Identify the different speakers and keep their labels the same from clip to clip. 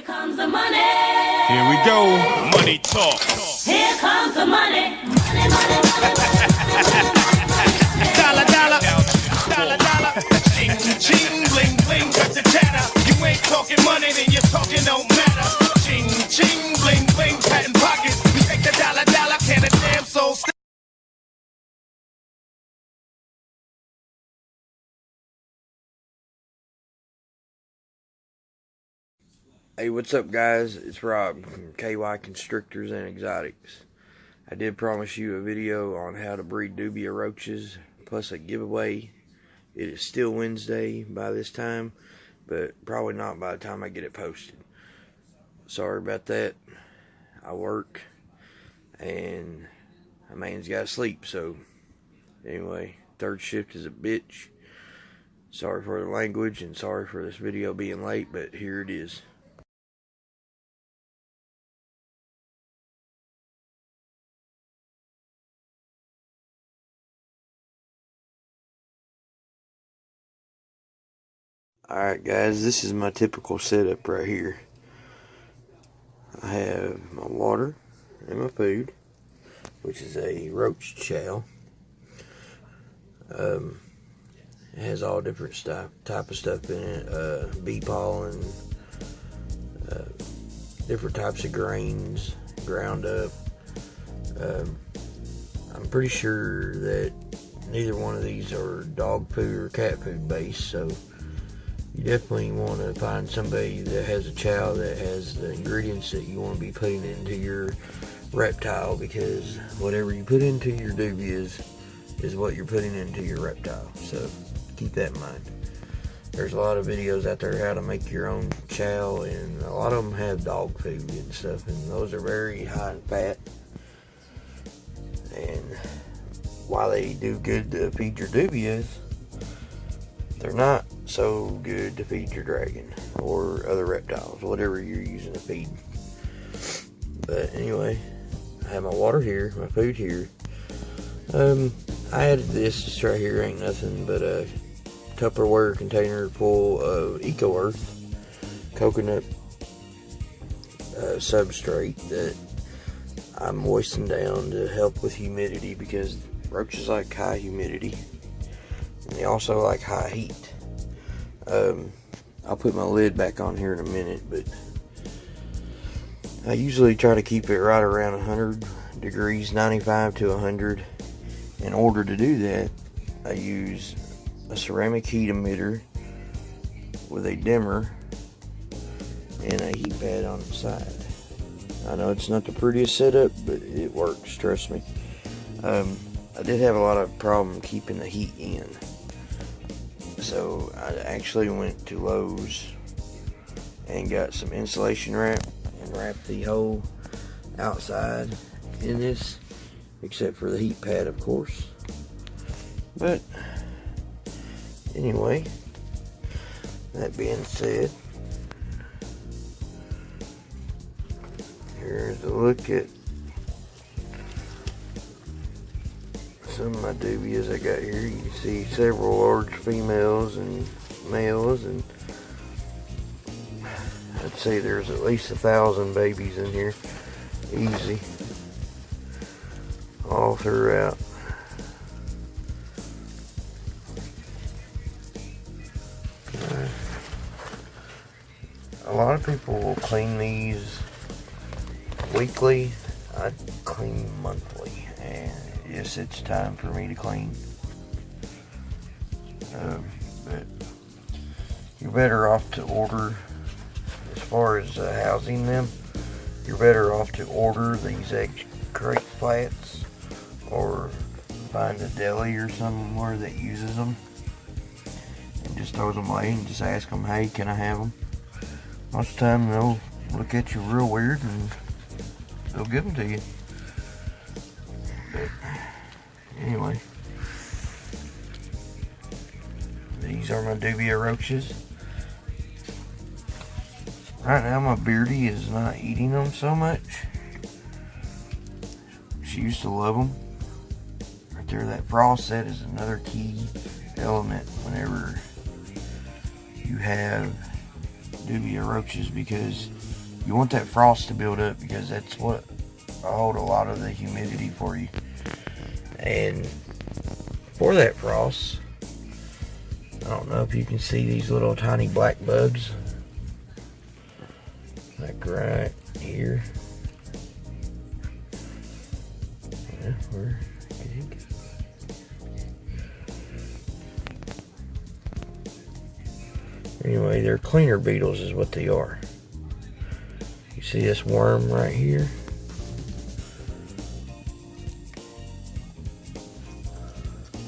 Speaker 1: comes the money.
Speaker 2: Here we go. Money talk.
Speaker 1: Here comes the money. Money, money, money, money.
Speaker 2: Dollar, dollar. Dollar, dollar. Ching, ching, bling, bling. Cut the chatter. You ain't talking money, then your talking don't matter. Ching, ching, bling, bling. Patent pockets. We take the dollar, dollar. Can a damn soul stay?
Speaker 3: Hey, what's up, guys? It's Rob from KY Constrictors and Exotics. I did promise you a video on how to breed Dubia roaches, plus a giveaway. It is still Wednesday by this time, but probably not by the time I get it posted. Sorry about that. I work, and a man's got to sleep, so anyway, third shift is a bitch. Sorry for the language, and sorry for this video being late, but here it is. Alright guys, this is my typical setup right here. I have my water and my food, which is a roach chow. It has all different type of stuff in it, bee pollen, different types of grains ground up. I'm pretty sure that neither one of these are dog food or cat food based, so you definitely want to find somebody that has a chow that has the ingredients that you want to be putting into your reptile, because whatever you put into your dubias is what you're putting into your reptile, so keep that in mind. There's a lot of videos out there how to make your own chow, and a lot of them have dog food and stuff, and those are very high in fat, and while they do good to feed your dubias, they're not so good to feed your dragon or other reptiles, whatever you're using to feed. But anyway, I have my water here, my food here. I added this right here, ain't nothing but a Tupperware container full of Eco Earth coconut substrate that I moisten down to help with humidity, because roaches like high humidity. And they also like high heat. I'll put my lid back on here in a minute, but I usually try to keep it right around 100 degrees, 95 to 100. In order to do that, I use a ceramic heat emitter with a dimmer and a heat pad on the side. I know it's not the prettiest setup, but it works, trust me. I did have a lot of problem keeping the heat in. So I actually went to Lowe's and got some insulation wrap and wrapped the whole outside in this, except for the heat pad, of course. But anyway, that being said, here's a look at some of my dubias I got here. You can see several large females and males, and I'd say there's at least 1,000 babies in here, easy, all throughout. A lot of people will clean these weekly. I clean monthly, and yes, it's time for me to clean. But you're better off to order, as far as housing them, you're better off to order these egg crate flats, or find a deli or somewhere that uses them and just throws them away and just ask them, hey, can I have them? Most of the time they'll look at you real weird and they'll give them to you. But anyway, these are my Dubia roaches. Right now my Beardy is not eating them so much. She used to love them. Right there, that frost set is another key element whenever you have Dubia roaches, because you want that frost to build up, because that's what hold a lot of the humidity for you. And for that frost, I don't know if you can see these little tiny black bugs, like right here. Yeah, we're good. Anyway, they're cleaner beetles is what they are. You see this worm right here?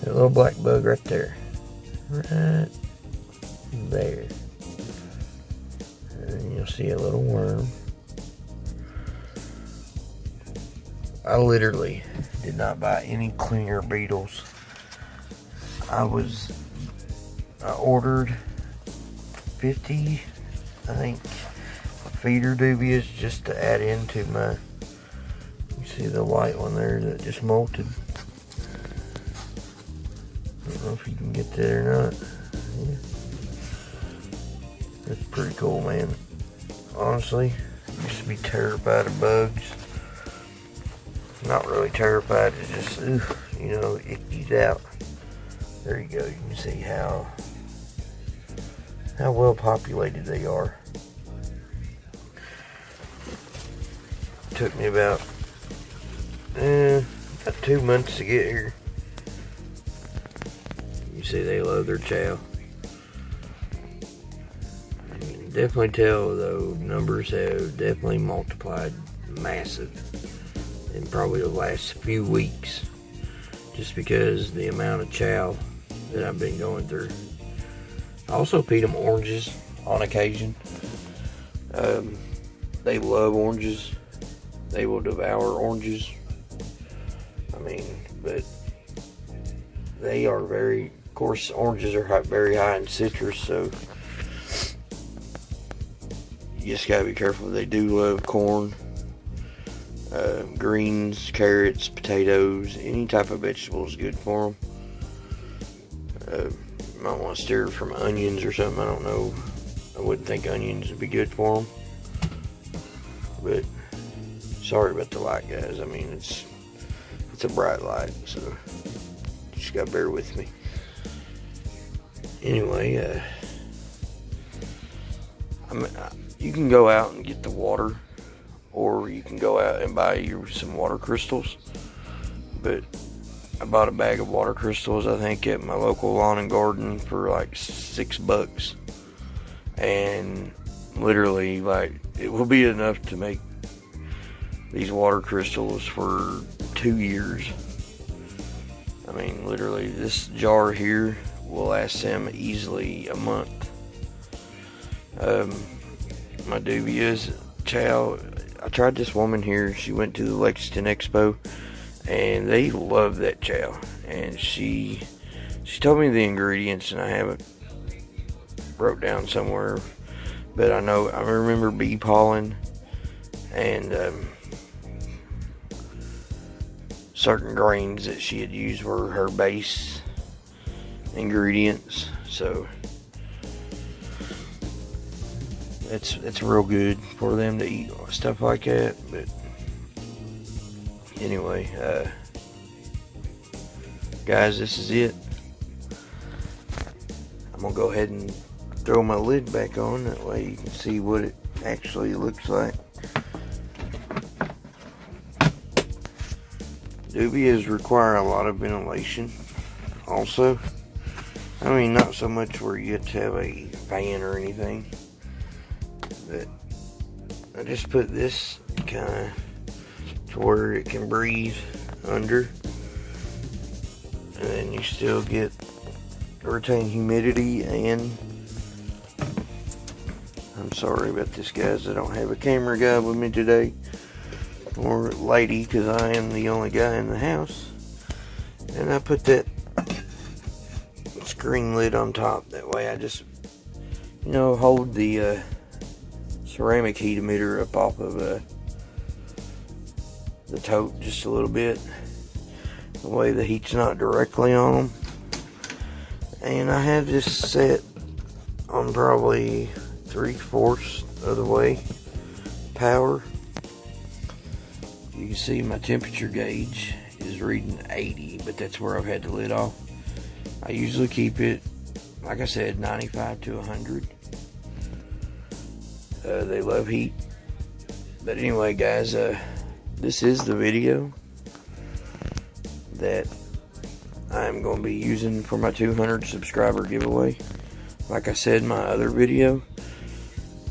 Speaker 3: That little black bug right there. Right there. And you'll see a little worm. I literally did not buy any cleaner beetles. I ordered 50, I think, feeder dubias just to add into my, you see the white one there that just molted. I don't know if you can get that or not. Yeah. That's pretty cool, man. Honestly, I used to be terrified of bugs. Not really terrified, it's just, you know, ickies out. There you go, you can see how well populated they are. Took me about 2 months to get here. You see they love their chow. You can definitely tell though, numbers have definitely multiplied massive in probably the last few weeks, just because the amount of chow that I've been going through. I also feed them oranges on occasion. They love oranges. They will devour oranges. I mean, but they are very, of course, oranges are very high in citrus, so you just gotta be careful. They do love corn, greens, carrots, potatoes, any type of vegetable is good for them. You might want to steer from onions or something, I don't know. I wouldn't think onions would be good for them. But, sorry about the light, guys. I mean, it's a bright light, so you just gotta bear with me. Anyway, you can go out and get the water, or you can go out and buy you some water crystals. But I bought a bag of water crystals, I think, at my local lawn and garden for like $6. And literally, like, it will be enough to make these water crystals for 2 years. I mean, literally, this jar here will last them easily a month. My Dubia's chow, I tried this woman here, she went to the Lexington Expo, and they love that chow. And she told me the ingredients, and I haven't wrote down somewhere, but I remember bee pollen and certain grains that she had used were her base ingredients. So it's real good for them to eat stuff like that. But anyway, guys, this is it. I'm gonna go ahead and throw my lid back on, that way you can see what it actually looks like. Dubias require a lot of ventilation also. I mean, not so much where you have to have a fan or anything, but I just put this kind of to where it can breathe under, and then you still get retain humidity. And I'm sorry about this, guys, I don't have a camera guy with me today, or lady, because I am the only guy in the house. And I put that screen lid on top, that way I just, you know, hold the ceramic heat emitter up off of the tote just a little bit, the way the heat's not directly on them. And I have this set on probably 3/4 of the way power. You can see my temperature gauge is reading 80, but that's where I've had the lid off. I usually keep it, like I said, 95 to 100. They love heat. But anyway, guys, this is the video that I'm going to be using for my 200 subscriber giveaway. Like I said in my other video,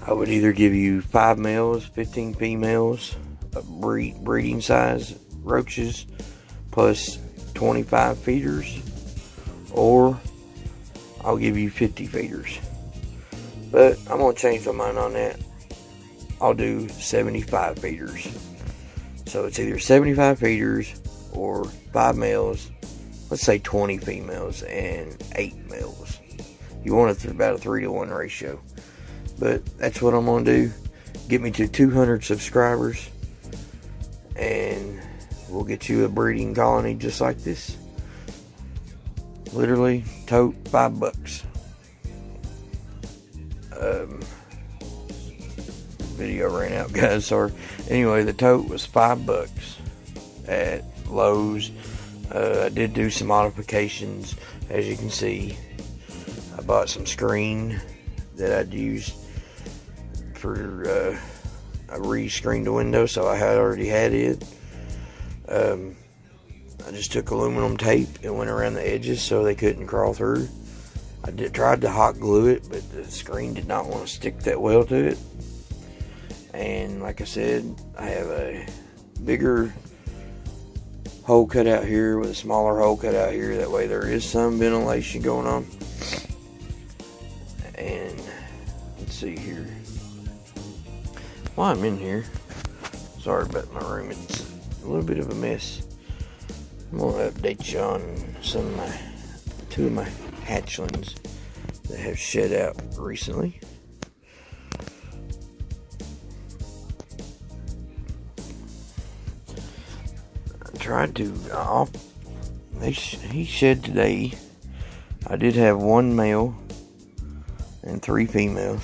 Speaker 3: I would either give you 5 males, 15 females, breeding size roaches, plus 25 feeders, or I'll give you 50 feeders. But I'm going to change my mind on that. I'll do 75 feeders. So it's either 75 feeders or 5 males, let's say 20 females and 8 males. You want it about a 3-to-1 ratio. But that's what I'm going to do. Get me to 200 subscribers and we'll get you a breeding colony just like this. Literally, tote, $5. Video ran out, guys, sorry. Anyway, the tote was $5 at Lowe's. I did do some modifications, as you can see. I bought some screen that I'd used for I re-screened the window, so I had already had it. I just took aluminum tape and went around the edges so they couldn't crawl through. I tried to hot glue it, but the screen did not want to stick that well to it. And like I said, I have a bigger hole cut out here with a smaller hole cut out here. That way there is some ventilation going on. And let's see here. While I'm in here, sorry about my room, it's a little bit of a mess. I'm going to update you on two of my hatchlings that have shed out recently. I tried to he shed today. I did have 1 male and 3 females,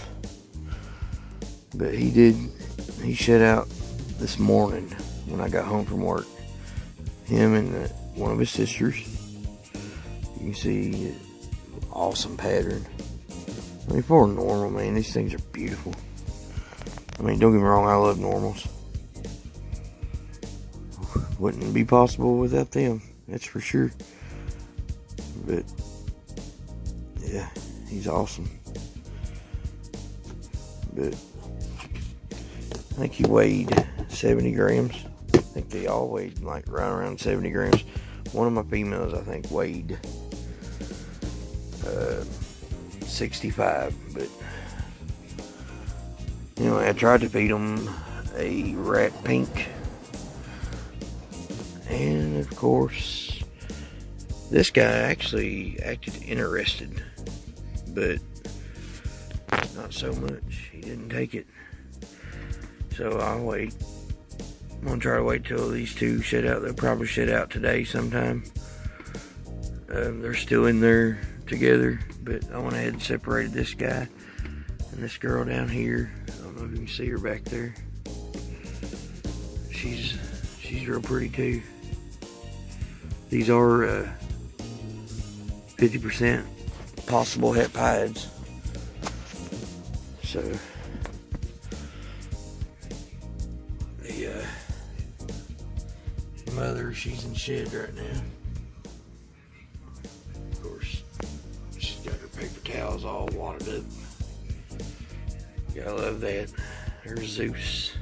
Speaker 3: but he shed out this morning when I got home from work. Him and one of his sisters. You can see awesome pattern. I mean, for a normal, man, these things are beautiful. I mean, don't get me wrong, I love normals. Wouldn't be possible without them, that's for sure. But yeah, he's awesome. But I think he weighed 70 grams. I think they all weighed like right around 70 grams. One of my females, I think, weighed 65. But anyway, I tried to feed them a rat pink. And of course, this guy actually acted interested, but not so much. He didn't take it. So I'll wait. I'm gonna try to wait till these two shed out. They'll probably shed out today sometime. They're still in there together, but I went ahead and separated this guy and this girl down here. I don't know if you can see her back there. She's real pretty too. These are 50% possible het pieds. So the mother, she's in shed right now. Of course, she's got her paper towels all wadded up. Gotta love that. There's Zeus,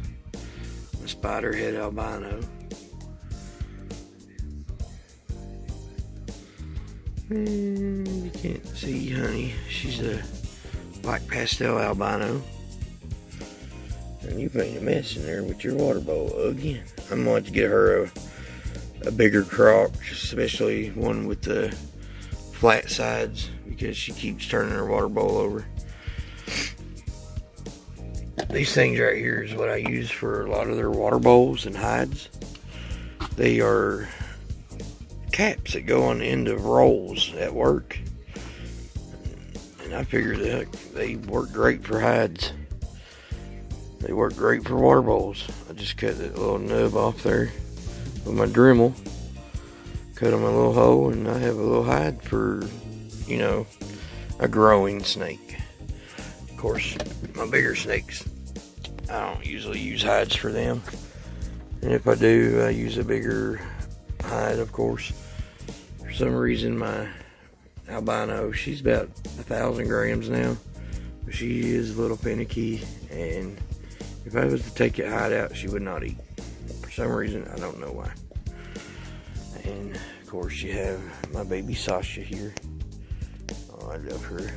Speaker 3: a spider head albino. And you can't see Honey. She's a black pastel albino. And you made a mess in there with your water bowl again. I'm going to get her a bigger crock, especially one with the flat sides, because she keeps turning her water bowl over. These things right here is what I use for a lot of their water bowls and hides. They are caps that go on the end of rolls at work, And I figured that they work great for hides. They work great for water bowls. I just cut that little nub off there with my Dremel. Cut them a little hole, and I have a little hide for, you know, a growing snake. Of course, my bigger snakes, I don't usually use hides for them. And if I do, I use a bigger hide, of course. For some reason, my albino, she's about 1,000 grams now. But she is a little finicky, and if I was to take that hide out, she would not eat. For some reason, I don't know why. And of course, you have my baby Sasha here. Oh, I love her.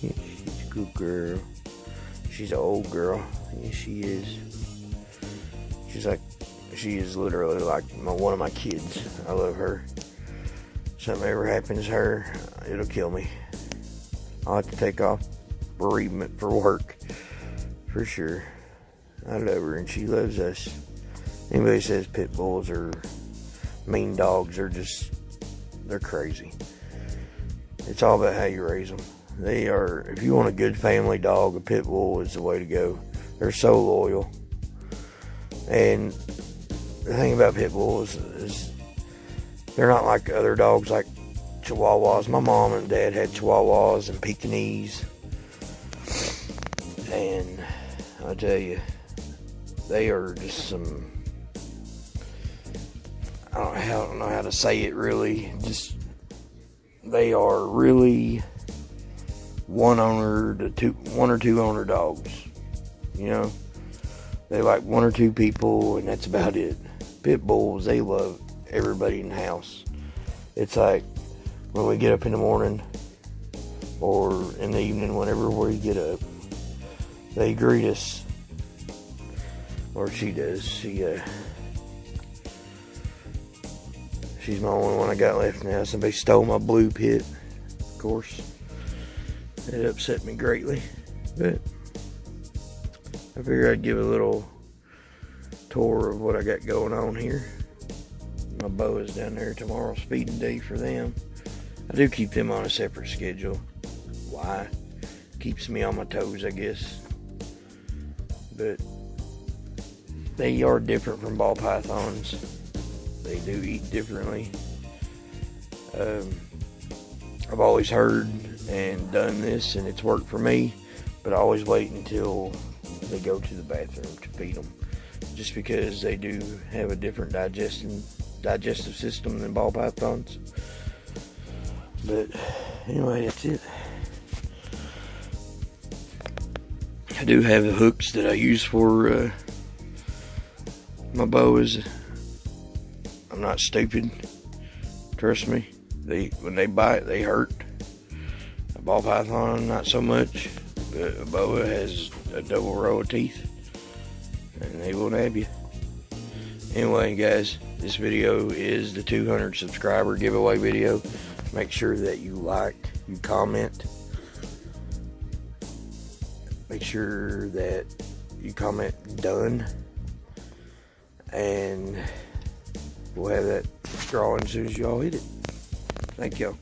Speaker 3: She's a good girl. She's an old girl. Yes, she is. She is literally like one of my kids. I love her. Something ever happens to her, it'll kill me. I'll have to take off bereavement for work, for sure. I love her, and she loves us. Anybody says pit bulls are mean dogs, they're crazy. It's all about how you raise them. They are, if you want a good family dog, a pit bull is the way to go. They're so loyal. And the thing about pit bulls is they're not like other dogs like Chihuahuas. My mom and dad had Chihuahuas and Pekingese. And I'll tell you, they are just some, I don't know how to say it really. They are really one or two owner dogs. You know, they like one or two people, and that's about it. Pit bulls, they love everybody in the house. It's like when we get up in the morning or in the evening, whenever we get up, they greet us. Or she does. She's my only one I got left now. Somebody stole my blue pit, of course. It upset me greatly, but I figured I'd give a little tour of what I got going on here. My boas down there tomorrow, feeding day for them. I do keep them on a separate schedule. Why? Keeps me on my toes, I guess. But they are different from ball pythons. They do eat differently. I've always heard and done this, and it's worked for me, but I always wait until they go to the bathroom to feed them, just because they do have a different digestive system than ball pythons. But anyway, that's it. I do have the hooks that I use for my boas. I'm not stupid. Trust me. When they bite, they hurt. A ball python, not so much. But a boa has a double row of teeth, and they will nab you. Anyway, guys, this video is the 200 subscriber giveaway video. Make sure that you like, you comment. Make sure that you comment done, and we'll have that drawing as soon as y'all hit it. Thank y'all.